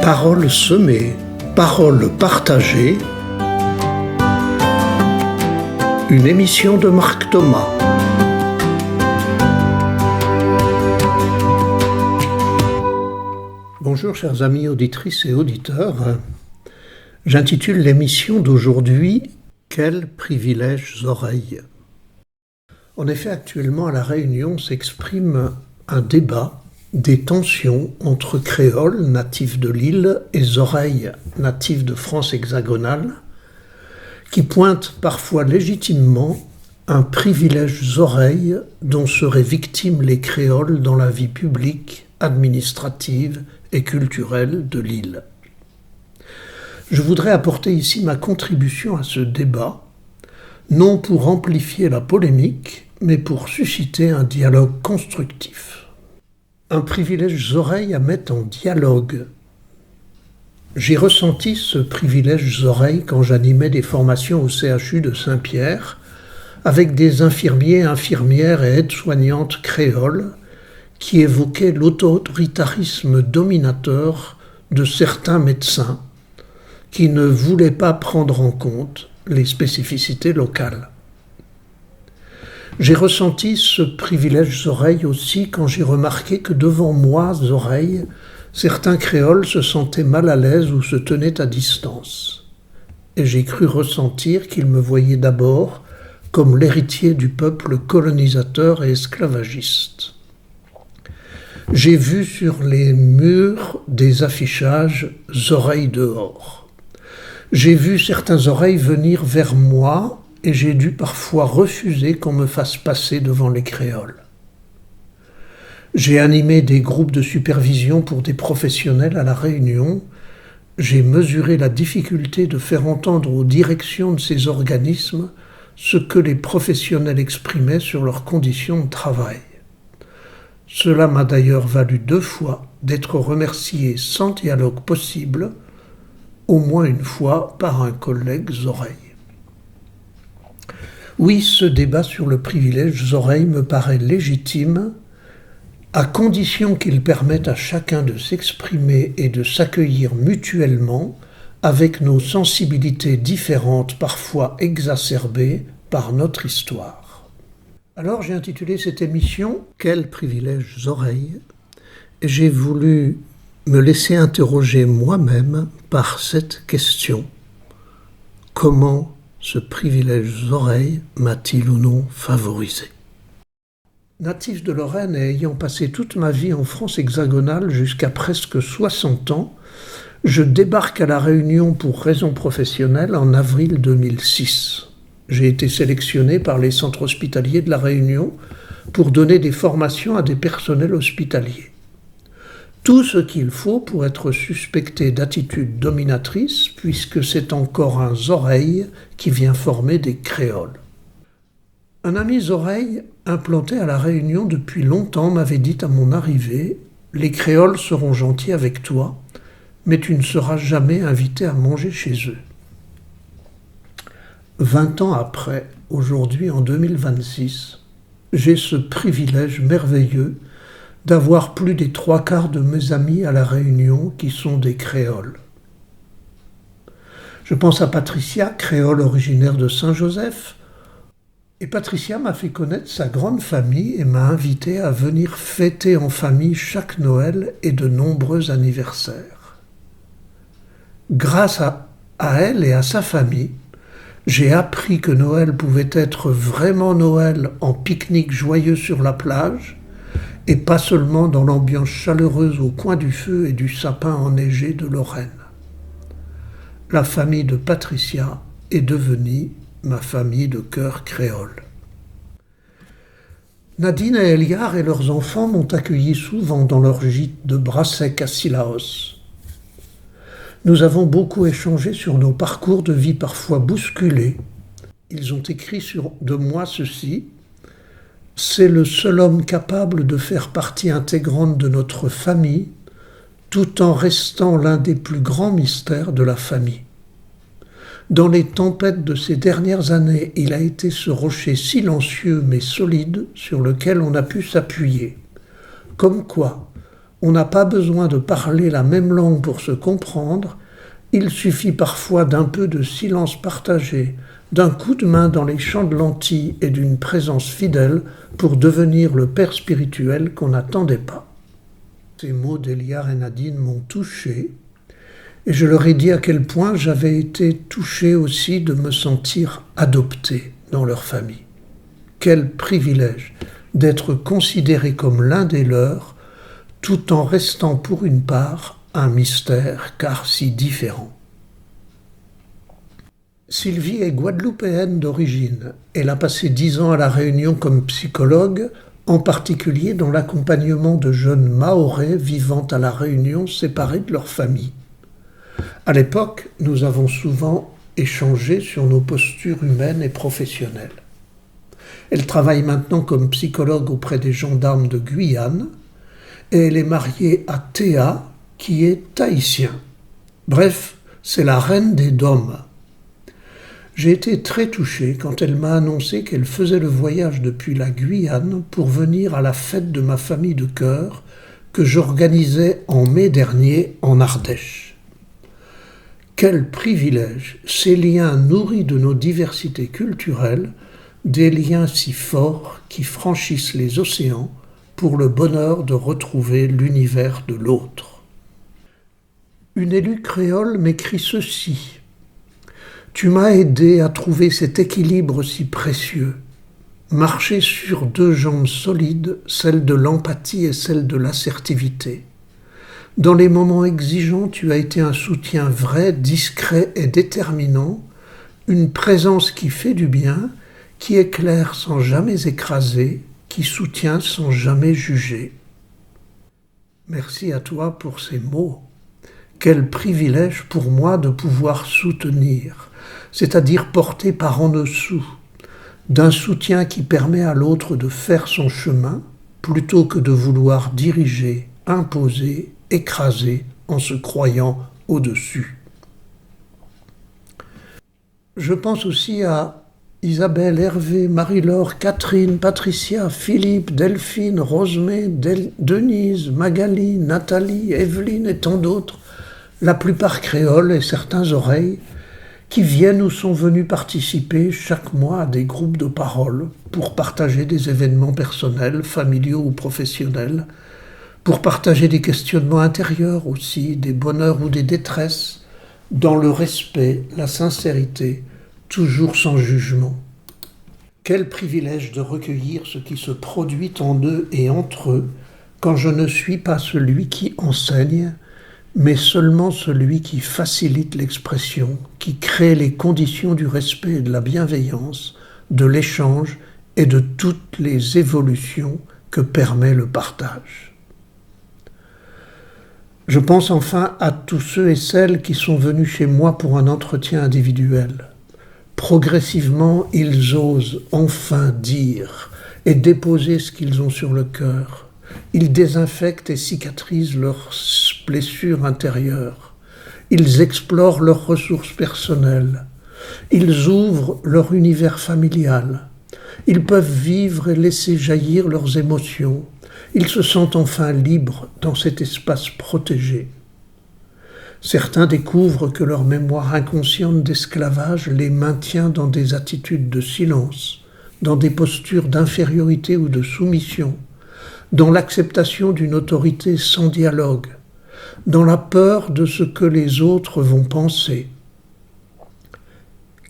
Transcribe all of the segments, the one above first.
Paroles semées, paroles partagées. Une émission de Marc Thomas. Bonjour chers amis auditrices et auditeurs. J'intitule l'émission d'aujourd'hui « Quels privilèges oreilles ». En effet, actuellement à La Réunion s'exprime un débat, des tensions entre créoles natifs de l'île et oreilles natifs de France hexagonale, qui pointent parfois légitimement un privilège oreilles dont seraient victimes les créoles dans la vie publique, administrative et culturelle de l'île. Je voudrais apporter ici ma contribution à ce débat, non pour amplifier la polémique, mais pour susciter un dialogue constructif. Un privilège oreilles à mettre en dialogue. J'ai ressenti ce privilège oreilles quand j'animais des formations au CHU de Saint-Pierre avec des infirmiers, infirmières et aides-soignantes créoles qui évoquaient l'autoritarisme dominateur de certains médecins qui ne voulaient pas prendre en compte les spécificités locales. J'ai ressenti ce privilège oreilles aussi quand j'ai remarqué que devant moi, oreilles, certains créoles se sentaient mal à l'aise ou se tenaient à distance. Et j'ai cru ressentir qu'ils me voyaient d'abord comme l'héritier du peuple colonisateur et esclavagiste. J'ai vu sur les murs des affichages « oreilles dehors ». J'ai vu certains oreilles venir vers moi et j'ai dû parfois refuser qu'on me fasse passer devant les créoles. J'ai animé des groupes de supervision pour des professionnels à La Réunion. J'ai mesuré la difficulté de faire entendre aux directions de ces organismes ce que les professionnels exprimaient sur leurs conditions de travail. Cela m'a d'ailleurs valu 2 fois d'être remercié sans dialogue possible, au moins une fois par un collègue oreille. Oui, ce débat sur le privilège oreilles me paraît légitime, à condition qu'il permette à chacun de s'exprimer et de s'accueillir mutuellement avec nos sensibilités différentes, parfois exacerbées par notre histoire. Alors j'ai intitulé cette émission « Quels privilèges oreilles ?» et j'ai voulu me laisser interroger moi-même par cette question. Comment ce privilège oreilles m'a-t-il ou non favorisé ? Natif de Lorraine et ayant passé toute ma vie en France hexagonale jusqu'à presque 60 ans, je débarque à La Réunion pour raisons professionnelles en avril 2006. J'ai été sélectionné par les centres hospitaliers de La Réunion pour donner des formations à des personnels hospitaliers. Tout ce qu'il faut pour être suspecté d'attitude dominatrice, puisque c'est encore un oreille qui vient former des créoles. Un ami oreille, implanté à La Réunion depuis longtemps, m'avait dit à mon arrivée « Les créoles seront gentils avec toi, mais tu ne seras jamais invité à manger chez eux. » 20 ans après, aujourd'hui en 2026, j'ai ce privilège merveilleux d'avoir plus des 3/4 de mes amis à La Réunion qui sont des créoles. Je pense à Patricia, créole originaire de Saint-Joseph, et Patricia m'a fait connaître sa grande famille et m'a invité à venir fêter en famille chaque Noël et de nombreux anniversaires. Grâce à elle et à sa famille, j'ai appris que Noël pouvait être vraiment Noël en pique-nique joyeux sur la plage, et pas seulement dans l'ambiance chaleureuse au coin du feu et du sapin enneigé de Lorraine. La famille de Patricia est devenue ma famille de cœur créole. Nadine et Eliar et leurs enfants m'ont accueilli souvent dans leur gîte de Brassec à Sillaos. Nous avons beaucoup échangé sur nos parcours de vie parfois bousculés. Ils ont écrit de moi ceci. C'est le seul homme capable de faire partie intégrante de notre famille, tout en restant l'un des plus grands mystères de la famille. Dans les tempêtes de ces dernières années, il a été ce rocher silencieux mais solide sur lequel on a pu s'appuyer. Comme quoi, On n'a pas besoin de parler la même langue pour se comprendre, il suffit parfois d'un peu de silence partagé, d'un coup de main dans les champs de lentilles et d'une présence fidèle pour devenir le père spirituel qu'on n'attendait pas. Ces mots d'Eliar et Nadine m'ont touché, et je leur ai dit à quel point j'avais été touché aussi de me sentir adopté dans leur famille. Quel privilège d'être considéré comme l'un des leurs, tout en restant pour une part un mystère car si différent. Sylvie est guadeloupéenne d'origine. Elle a passé 10 ans à La Réunion comme psychologue, en particulier dans l'accompagnement de jeunes Mahorais vivant à La Réunion séparés de leur famille. À l'époque, nous avons souvent échangé sur nos postures humaines et professionnelles. Elle travaille maintenant comme psychologue auprès des gendarmes de Guyane et elle est mariée à Théa, qui est tahitien. Bref, c'est la reine des dômes. J'ai été très touché quand elle m'a annoncé qu'elle faisait le voyage depuis la Guyane pour venir à la fête de ma famille de cœur que j'organisais en mai dernier en Ardèche. Quel privilège, ces liens nourris de nos diversités culturelles, des liens si forts qui franchissent les océans pour le bonheur de retrouver l'univers de l'autre. Une élue créole m'écrit ceci. Tu m'as aidé à trouver cet équilibre si précieux. Marcher sur 2 jambes solides, celle de l'empathie et celle de l'assertivité. Dans les moments exigeants, tu as été un soutien vrai, discret et déterminant, une présence qui fait du bien, qui éclaire sans jamais écraser, qui soutient sans jamais juger. Merci à toi pour ces mots. Quel privilège pour moi de pouvoir soutenir, c'est-à-dire porter par en dessous, d'un soutien qui permet à l'autre de faire son chemin, plutôt que de vouloir diriger, imposer, écraser en se croyant au-dessus. Je pense aussi à Isabelle, Hervé, Marie-Laure, Catherine, Patricia, Philippe, Delphine, Rosemée, Denise, Magali, Nathalie, Evelyne et tant d'autres, la plupart créoles et certains oreilles, qui viennent ou sont venus participer chaque mois à des groupes de parole pour partager des événements personnels, familiaux ou professionnels, pour partager des questionnements intérieurs aussi, des bonheurs ou des détresses, dans le respect, la sincérité, toujours sans jugement. Quel privilège de recueillir ce qui se produit en eux et entre eux, quand je ne suis pas celui qui enseigne, mais seulement celui qui facilite l'expression, qui crée les conditions du respect et de la bienveillance, de l'échange et de toutes les évolutions que permet le partage. Je pense enfin à tous ceux et celles qui sont venus chez moi pour un entretien individuel. Progressivement, ils osent enfin dire et déposer ce qu'ils ont sur le cœur. Ils désinfectent et cicatrisent leurs blessures intérieures. Ils explorent leurs ressources personnelles. Ils ouvrent leur univers familial. Ils peuvent vivre et laisser jaillir leurs émotions. Ils se sentent enfin libres dans cet espace protégé. Certains découvrent que leur mémoire inconsciente d'esclavage les maintient dans des attitudes de silence, dans des postures d'infériorité ou de soumission, dans l'acceptation d'une autorité sans dialogue, dans la peur de ce que les autres vont penser.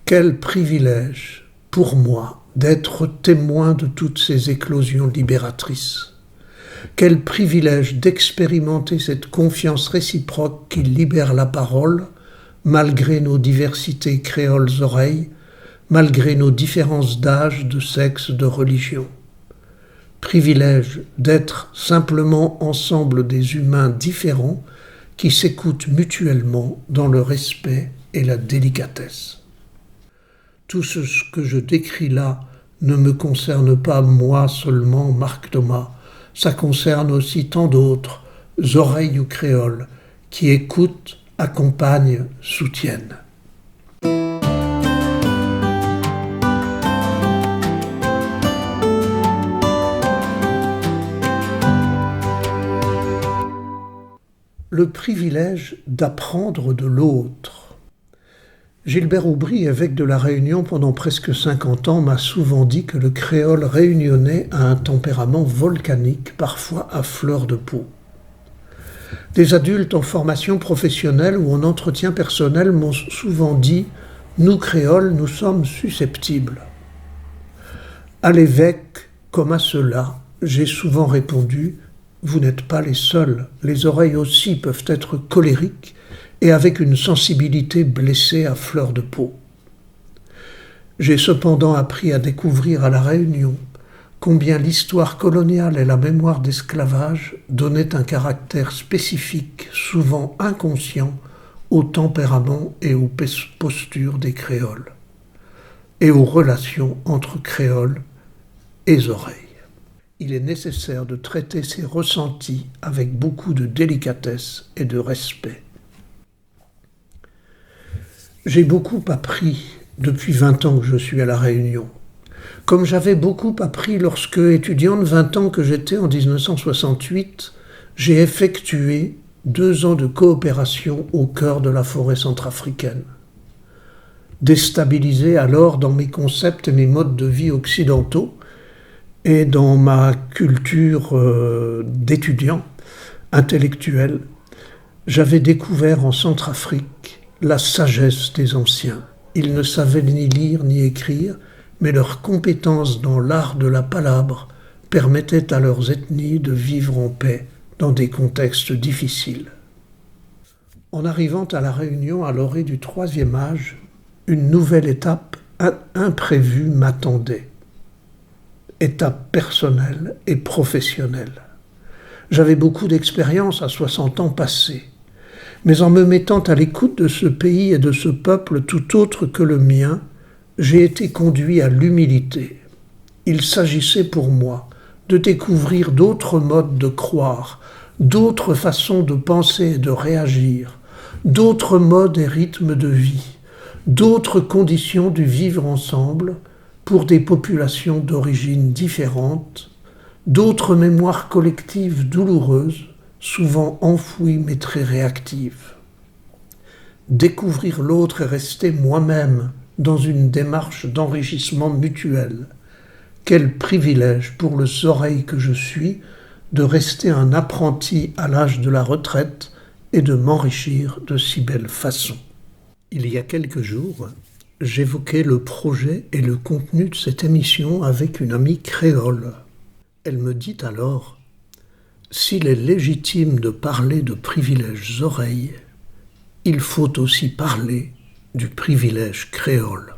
Quel privilège pour moi d'être témoin de toutes ces éclosions libératrices. Quel privilège d'expérimenter cette confiance réciproque qui libère la parole, malgré nos diversités créoles oreilles, malgré nos différences d'âge, de sexe, de religion. Privilège d'être simplement ensemble des humains différents qui s'écoutent mutuellement dans le respect et la délicatesse. Tout ce que je décris là ne me concerne pas moi seulement, Marc Thomas. Ça concerne aussi tant d'autres, oreilles ou créoles, qui écoutent, accompagnent, soutiennent. le privilège d'apprendre de l'autre. Gilbert Aubry, évêque de La Réunion pendant presque 50 ans, m'a souvent dit que le créole réunionnais a un tempérament volcanique, parfois à fleur de peau. Des adultes en formation professionnelle ou en entretien personnel m'ont souvent dit « Nous créoles, nous sommes susceptibles ». À l'évêque, comme à ceux-là, j'ai souvent répondu « Vous n'êtes pas les seuls, les oreilles aussi peuvent être colériques et avec une sensibilité blessée à fleur de peau. » J'ai cependant appris à découvrir à La Réunion combien l'histoire coloniale et la mémoire d'esclavage donnaient un caractère spécifique, souvent inconscient, au tempérament et aux postures des créoles, et aux relations entre créoles et oreilles. Il est nécessaire de traiter ces ressentis avec beaucoup de délicatesse et de respect. J'ai beaucoup appris depuis 20 ans que je suis à La Réunion. Comme j'avais beaucoup appris lorsque, étudiant de 20 ans que j'étais en 1968, j'ai effectué 2 ans de coopération au cœur de la forêt centrafricaine. Déstabilisé alors dans mes concepts et mes modes de vie occidentaux et dans ma culture d'étudiant intellectuel, j'avais découvert en Centrafrique la sagesse des anciens. Ils ne savaient ni lire ni écrire, mais leur compétence dans l'art de la palabre permettait à leurs ethnies de vivre en paix dans des contextes difficiles. En arrivant à La Réunion à l'orée du 3e âge, une nouvelle étape imprévue m'attendait. Étape personnelle et professionnelle. J'avais beaucoup d'expérience à 60 ans passés, mais en me mettant à l'écoute de ce pays et de ce peuple tout autre que le mien, j'ai été conduit à l'humilité. Il s'agissait pour moi de découvrir d'autres modes de croire, d'autres façons de penser et de réagir, d'autres modes et rythmes de vie, d'autres conditions du vivre ensemble pour des populations d'origines différentes, d'autres mémoires collectives douloureuses, souvent enfouies mais très réactives. Découvrir l'autre et rester moi-même dans une démarche d'enrichissement mutuel. Quel privilège pour le Zoreille que je suis de rester un apprenti à l'âge de la retraite et de m'enrichir de si belle façon. Il y a quelques jours, j'évoquais le projet et le contenu de cette émission avec une amie créole. Elle me dit alors « S'il est légitime de parler de privilèges Zoreille, il faut aussi parler du privilège créole. »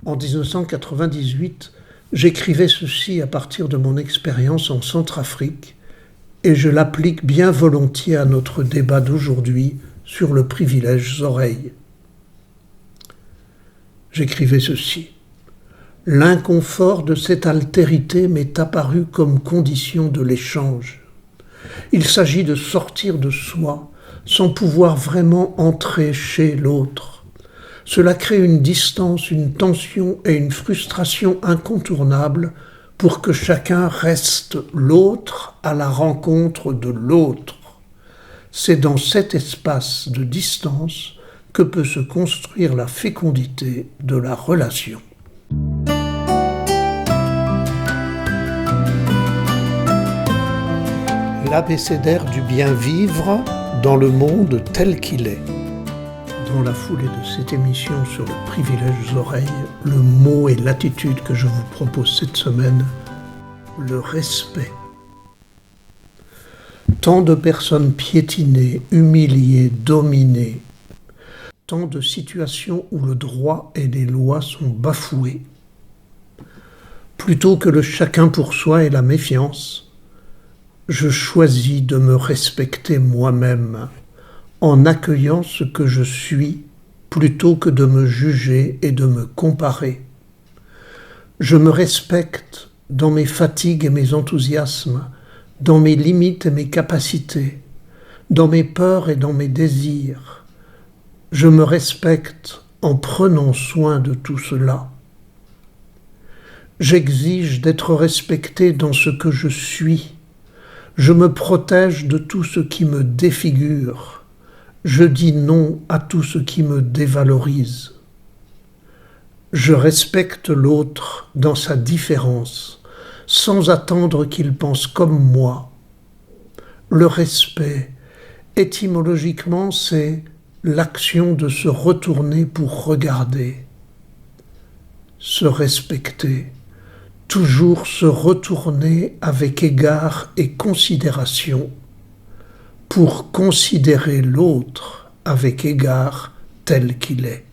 En 1998, j'écrivais ceci à partir de mon expérience en Centrafrique et je l'applique bien volontiers à notre débat d'aujourd'hui sur le privilège Zoreille. J'écrivais ceci. « L'inconfort de cette altérité m'est apparu comme condition de l'échange. Il s'agit de sortir de soi sans pouvoir vraiment entrer chez l'autre. Cela crée une distance, une tension et une frustration incontournables pour que chacun reste l'autre à la rencontre de l'autre. C'est dans cet espace de distance que peut se construire la fécondité de la relation. L'abécédaire du bien vivre dans le monde tel qu'il est. Dans la foulée de cette émission sur le privilège Zoreille, le mot et l'attitude que je vous propose cette semaine, le respect. Tant de personnes piétinées, humiliées, dominées, tant de situations où le droit et les lois sont bafoués. Plutôt que le chacun pour soi et la méfiance, je choisis de me respecter moi-même en accueillant ce que je suis plutôt que de me juger et de me comparer. Je me respecte dans mes fatigues et mes enthousiasmes, dans mes limites et mes capacités, dans mes peurs et dans mes désirs. Je me respecte en prenant soin de tout cela. J'exige d'être respecté dans ce que je suis. Je me protège de tout ce qui me défigure. Je dis non à tout ce qui me dévalorise. Je respecte l'autre dans sa différence, sans attendre qu'il pense comme moi. Le respect, étymologiquement, c'est l'action de se retourner pour regarder. Se respecter, toujours se retourner avec égard et considération pour considérer l'autre avec égard tel qu'il est.